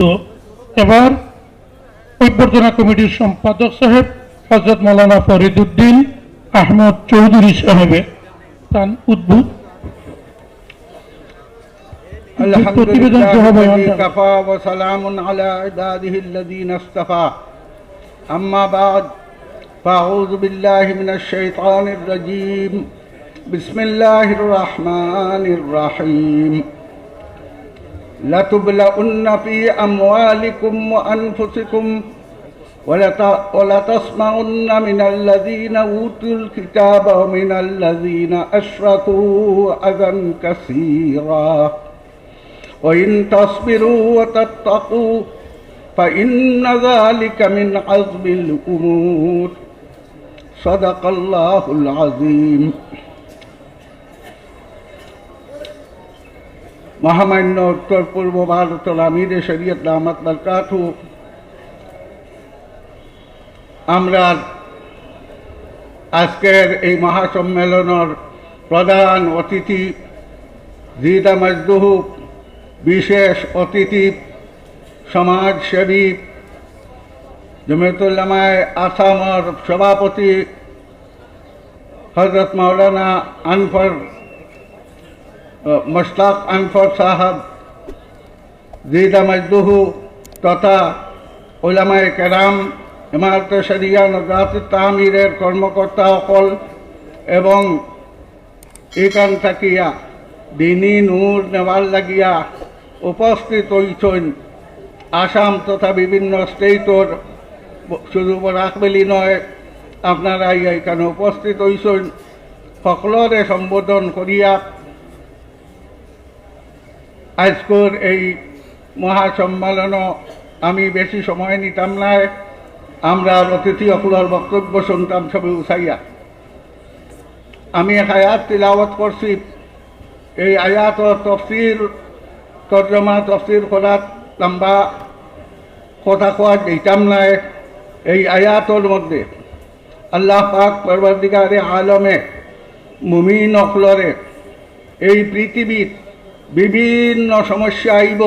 এবার অভ্যর্থনা কমিটির সম্পাদক সাহেব হযরত মাওলানা ফরিদউদ্দিন আহমদ চৌধুরী সাহেবের তার উদ্বোধন আলহামদুলিল্লাহি কাফা ওয়া সালামুন আলা ইবাদিহিল্লাযীনা ইসতাফা আম্মা বা'দ ফাআউযু বিল্লাহি মিনাশ শাইতানির রাজীম বিসমিল্লাহির রাহমানির রহিম لتبلؤن في أموالكم وأنفسكم ولتسمعن من الذين أوتوا الكتاب ومن الذين أشركوا أذى كثيرا وإن تصبروا وتتقوا فإن ذلك من عزم الأمور صدق الله العظيم মহামান্য উত্তর পূর্ব ভারতের আমিরে শরীয়ত দামাত বরকাতুহু আমরা আজকের এই মহাসম্মেলনের প্রধান অতিথি জিদা মজদুহু বিশেষ অতিথি সমাজসেবী জমিয়তুল উলামায়ে আসামের সভাপতি হযরত মাওলানা আনফর মুশতাক আনফর সাহেব জিদা মজদুহু তথা উলামায়ে কেরাম ইমারতে শরিয়া নজরাতুত তামিরের কর্মকর্তা সকল এবং এখান থাকিয়া দিনী নূর নেওয়ার লাগিয়া উপস্থিত হইছেন আসাম তথা বিভিন্ন স্টেটর শুধু বরাকবেলি নয় আপনারা এখানে উপস্থিত হইছেন সকলরে সম্বোধন করিয়া আজকের এই মহাসম্মেলন আমি বেশি সময় নিতাম না আমরা অতিথি সকলের বক্তব্য শুনতাম সবে উঠাইয়া আমি এক আয়াত তিলাওয়াত করছি এই আয়াতর তফসির তর্জমা তফসির করার লম্বা কথা কোয়া দিতাম না এই আয়াতর মধ্যে আল্লাহ পাক পরবর্তীকারে আলমে মুমিন সকলরে এই পৃথিবীর বিভিন্ন সমস্যা আইব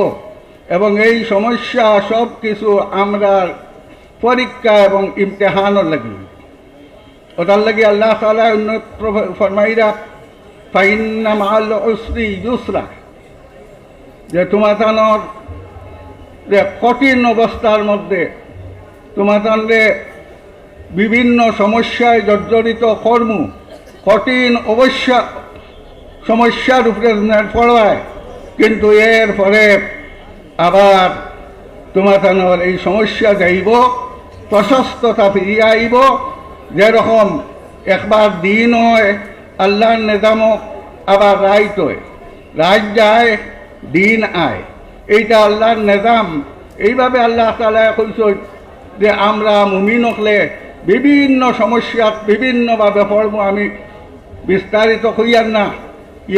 এবং এই সমস্যা সব কিছু আমরা পরীক্ষা এবং ইমতিহানের লাগি ওটার লাগি আল্লাহ তাআলা উন্নত ফরমাইরা ফাইন্না মাআল উসরি ইউসরা যে তোমাদের যে কঠিন অবস্থার মধ্যে তোমাদের বিভিন্ন সমস্যায় জর্জরিত কর্ম কঠিন সমস্যার উপরে পড়ায় কিন্তু এর পরে আবার তোমাদের এই সমস্যা যাইব প্রশস্ততা ফিরিয়ে আইব যেরকম একবার দিন হয় আল্লাহর নিজামক আবার রাইত হয় রাত যায় দিন আয় এইটা আল্লাহর নিজাম এইভাবে আল্লাহ তাআলা কইছেন যে আমরা মুমিন হলে বিভিন্ন সমস্যাত বিভিন্নভাবে পড়ব আমি বিস্তারিত কইয়ার না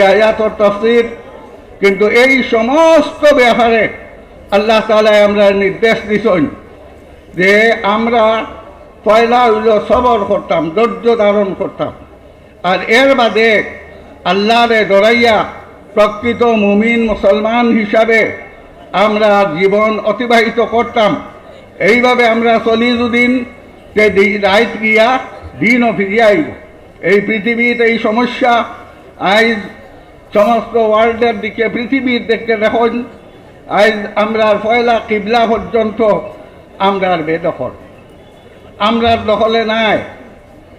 আয়াতর তাফসীর কিন্তু এই সমস্ত ব্যাপারে আল্লাহ তাআলা আমরা নির্দেশ দিছেন যে আমরা পয়লা হইল সবর করতাম ধৈর্য ধারণ করতাম আর এর বাদে আল্লাহরে ডরাইয়া প্রকৃত মুমিন মুসলমান হিসাবে আমরা জীবন অতিবাহিত করতাম এইভাবে আমরা চলি যদিন যে রাইত গিয়া দিনও ফিরিয়া আইব এই পৃথিবীতে এই সমস্যা আজ সমস্ত ওয়ার্ল্ডের দিকে পৃথিবীর দিকে দেখুন আজ আমরা পয়লা কিবলা পর্যন্ত আমরা বেদখল আমরা দখলে নাই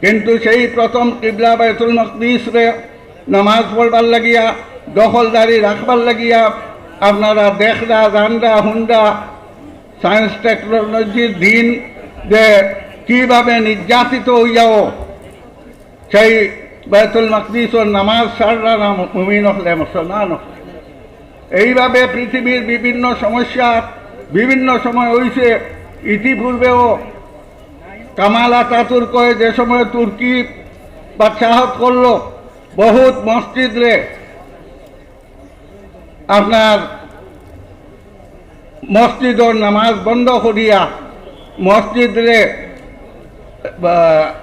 কিন্তু সেই প্রথম কিবলা বাইতুল মাকদিসে নামাজ পড়বার লাগিয়া দখলদারি রাখবার লাগিয়া আপনারা দেখরা জানরা হুন্ডা সায়েন্স টেকনোলজির দিন যে কীভাবে নির্যাতিত হইয়াও সেই বাইতুল মাকদিসের নামাজ সাররা না মুমিন হলে মুসলমান হলে এইভাবে পৃথিবীর বিভিন্ন সমস্যা বিভিন্ন সময় হয়েছে ইতিপূর্বেও কামাল আতাতুর্ক যে সময় তুর্কি বাদশাহত করলো বহুত মসজিদরে আপনার মসজিদর নামাজ বন্ধ করিয়া মসজিদরে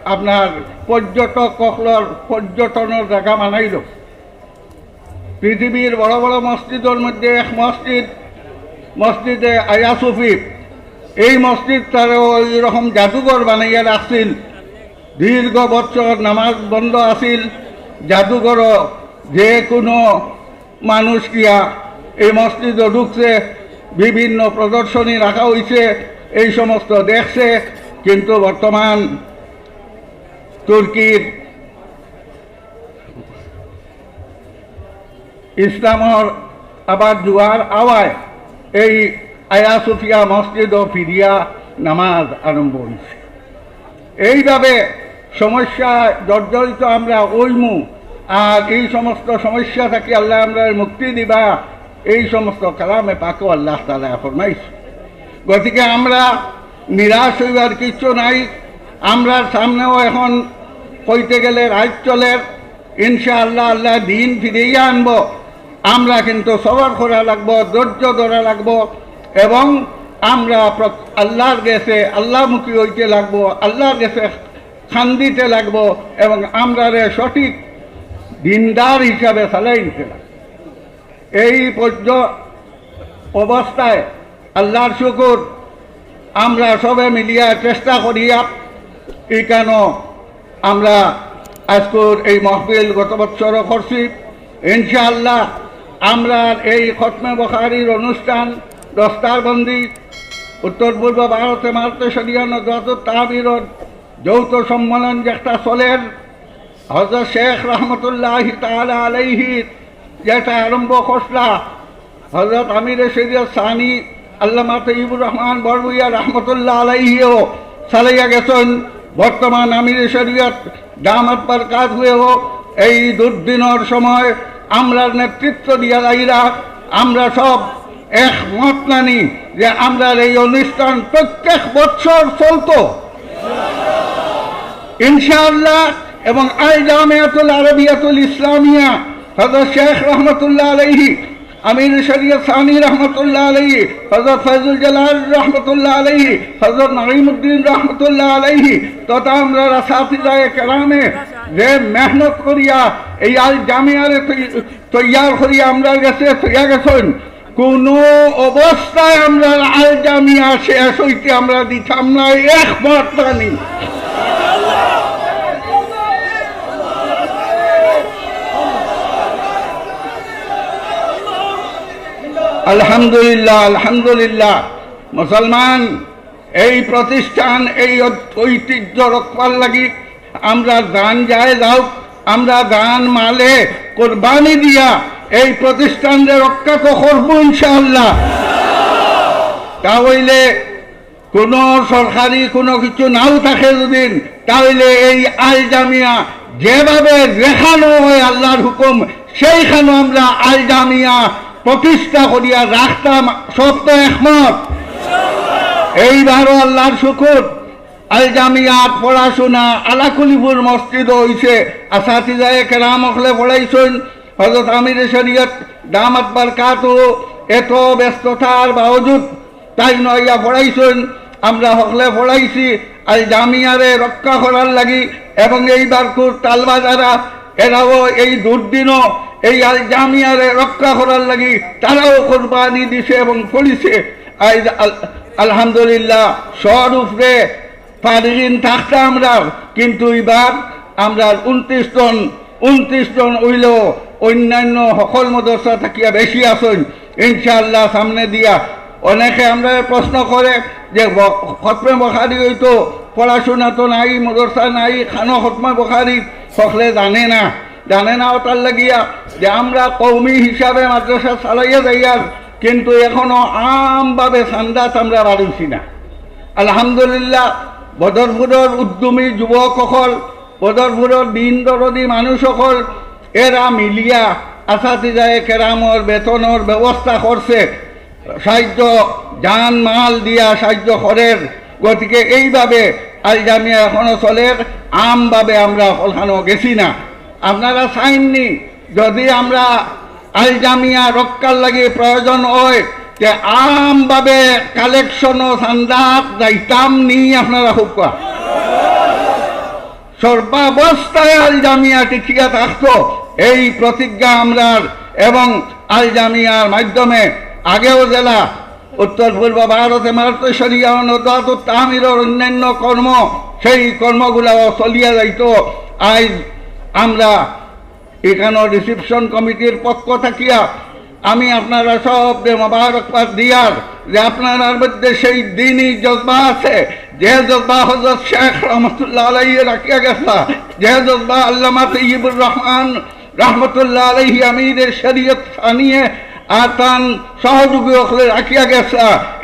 আপনার পর্যটকসকলের পর্যটনের জায়গা বানাইল পৃথিবীর বড় বড় মসজিদের মধ্যে এক মসজিদ মসজিদে আয়া সুফি, এই মসজিদ তারও এইরকম জাদুঘর বানাইয়া রাখছিল। দীর্ঘ বছর নামাজ বন্ধ আছিল, জাদুঘর যে কোনো মানুষ গিয়া এই মসজিদে ঢুকছে, বিভিন্ন প্রদর্শনী রাখা হয়েছে, এই সমস্ত দেখছে। কিন্তু বর্তমান তুর্কির ইসলামর আবার জুয়ার আওয়ায় এই আয়া সুফিয়া মসজিদও ফিরিয়া নামাজ আরম্ভ হয়েছে। এইভাবে সমস্যা জর্জরিত আমরা ওইমু, আর এই সমস্ত সমস্যা থেকে আল্লাহ আমরা মুক্তি দিবা, এই সমস্ত কালামে পাকও আল্লাহ তাআলা ফরমাইছে। গতিকে আমরা নিরাশ হইবার কিছু নাই। আমরা সামনেও এখন কইতে গেলে রাত চলের, ইনশাআল্লাহ আল্লাহ দিন ফিরিয়ে আনব। আমরা কিন্তু সবর করা লাগবো, ধৈর্য ধরা লাগবো, এবং আমরা আল্লাহর কাছে আল্লাহমুখী হইতে লাগবো, আল্লাহর কাছে খান দিতে লাগবো, এবং আমরা সঠিক দিনদার হিসাবে চালাই নিতে লাগবো। এই অবস্থায় আল্লাহর শুকুর আমরা সবে মিলিয়া চেষ্টা করিয়া কেন আমরা আজকের এই মাহফিল গত বছরও করছি। ইনশাআল্লাহ আমরা এই খতমে বুখারীর অনুষ্ঠান, দস্তারবন্দি, উত্তর পূর্ব ভারতে মারতে শরিয়া নজরত তাহবিরত যৌথ সম্মেলন যেটা চলের, হযরত শেখ রহমতুল্লাহ তাআলা আলাইহি যেটা আরম্ভ করলা, হযরত আমির শরীয়ত সানি আল্লামা তৈয়বুর রহমান বড়ভূইয়া রহমতুল্লাহ আলাইহিও চালাইয়া গেছেন। বর্তমান আমির শরীয়ত দামাত বরকাত হয়েও এই দুর্দিনের সময় আমরা নেতৃত্ব দিয়া যাইরা আমরা সব একমত নানি যে আমরা এই অনুষ্ঠান প্রত্যেক বছর চলতো ইনশাআল্লাহ। এবং আল জামিয়াতুল আরবিয়াতুল ইসলামিয়া হযরত শেখ রহমতুল্লাহ আলাইহি, আমির শরীয়ত সানি রহমতুল্লাহ আলাইহি, হযরত ফয়জুল জালাল রহমতুল্লাহ আলাইহি, হযরত নাঈমউদ্দিন রহমতুল্লাহ আলাইহি তথা আমরা আসাতিজায়ে কেরামে যে মেহনত করিয়া এই আল জামিয়ারে তৈয়ার করিয়া আমরা কাছে তৈয়া গেছেন। কোন অবস্থায় আমরা আল জামিয়া শেষ হইতে আমরা দিতাম না, একমত নানি। আলহামদুলিল্লাহ, আলহামদুলিল্লাহ। মুসলমান এই প্রতিষ্ঠান, এই ঐতিহ্য রক্ষার লাগি আমরা দান যায় যাও, আমরা দান মালে কোরবানি দিয়া এই প্রতিষ্ঠানকে রক্ষা তো করব ইনশাআল্লাহ। তাহলে কোনো সরকারি কোনো কিছু নাও থাকে যদি, তাহলে এই আল জামিয়া যেভাবে দেখানো হয় আল্লাহর হুকুম, সেইখানে আমরা আল জামিয়া প্রতিষ্ঠা করিয়া রাখতাম। সব তো একমত। এইবারও আল্লাহর শুকুর আল জামিয়াত পড়াশোনা আলাকুলিপুর মসজিদ হয়েছে। আসাতিজায়ে কেরাম হলে পড়াইছেন। হযরত আমির শরীয়ত দামাত বরকাত এত ব্যস্ততার বাবজুদ তাই নইয়া পড়াইছেন, আমরা হকলে পড়াইছি আল জামিয়ারে রক্ষা করার লাগি। এবং এইবার তালবাজারা এরাও এই দুর্দিনও এই আল জামিয়ারে রক্ষা করার লাগি তারাও কোরবানি দিছে এবং পড়িছে। আলহামদুলিল্লাহ স্বরূপে পারিদিন থাকতে আমরা, কিন্তু এবার আমরা 29 জন হইলেও অন্যান্য সকল মদরসা থাকিয়া বেশি আছেন ইনশাআল্লাহ। সামনে দিয়া অনেকে আমরা প্রশ্ন করে যে খতমে বুখারী হইতো, পড়াশোনা তো নাই, মদরসা নাই, খানো খতমে বুখারী সকলে জানে না ওটার লাগিয়া যে আমরা কৌমি হিসাবে মাদ্রাসা চালাইয়া যাইয়ার, কিন্তু এখনো আমভাবে সান্দাত আমরা বাড়িছি না। আলহামদুলিল্লাহ বদরপুরের উদ্যমী যুবক সকল, বদরপুরের দিন দরদি মানুষ সকল এরা মিলিয়া আসাতিজায়ে কেরামর বেতনের ব্যবস্থা করছে, সাহায্য জান মাল দিয়া সাহায্য করের। গতিকে এইভাবে আল জামিয়া এখনো চলের, আমভাবে আমরা ওখানেও গেছি না। আপনারা চাইননি যদি আমরা আল জামিয়া রক্ষার লাগে প্রয়োজন হয় যে আমভাবে কালেকশন ও চান্দাত যাইতাম নি, আপনারা খুব সর্বাবস্থায় আল জামিয়া টিকিয়া থাকতো, এই প্রতিজ্ঞা আমরা এবং আল জামিয়ার মাধ্যমে আগেও জেলা উত্তর পূর্ব ভারতে মারতে সরিয়া অনুদাত তামিরের অন্যান্য কর্ম সেই কর্মগুলো চলিয়া যাইত। আজ আমরা এখানে রিসিপশন কমিটির পক্ষ থাকিয়া আমি আপনারা সব মোবারকবাদ দিয়ার যে আপনার মধ্যে সেই দিনই জজবা আছে, যে জজবা হযরত শেখ রহমতুল্লাহ আলাইহি রাখিয়া গেছে, যে জজবা আল্লামা তৈয়বুর রহমান রহমতুল্লাহ আলাইহি আমিরের শরীয়ত আনিয়ে আর তান সহযোগী হকলে রাখিয়া গেছে।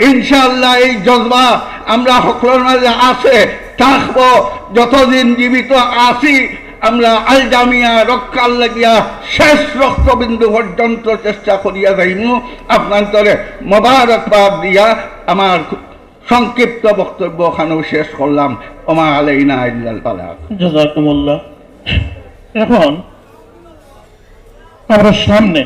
ইনশাআল্লাহ এই জজবা আমরা হকলের মাঝে আছে থাকবো, যতদিন জীবিত আছি আমরা আল জামিয়া রক্ষার লাগিয়া শেষ রক্তবিন্দু পর্যন্ত চেষ্টা করিয়া যাইমু। আপনার মোবারকবাদ দিয়া আমার সংক্ষিপ্ত বক্তব্য ওখানেও শেষ করলাম। ওমা আলাইনা ইল্লাল বালাগ। জাযাকুমুল্লাহ। এখন আমরা সামনে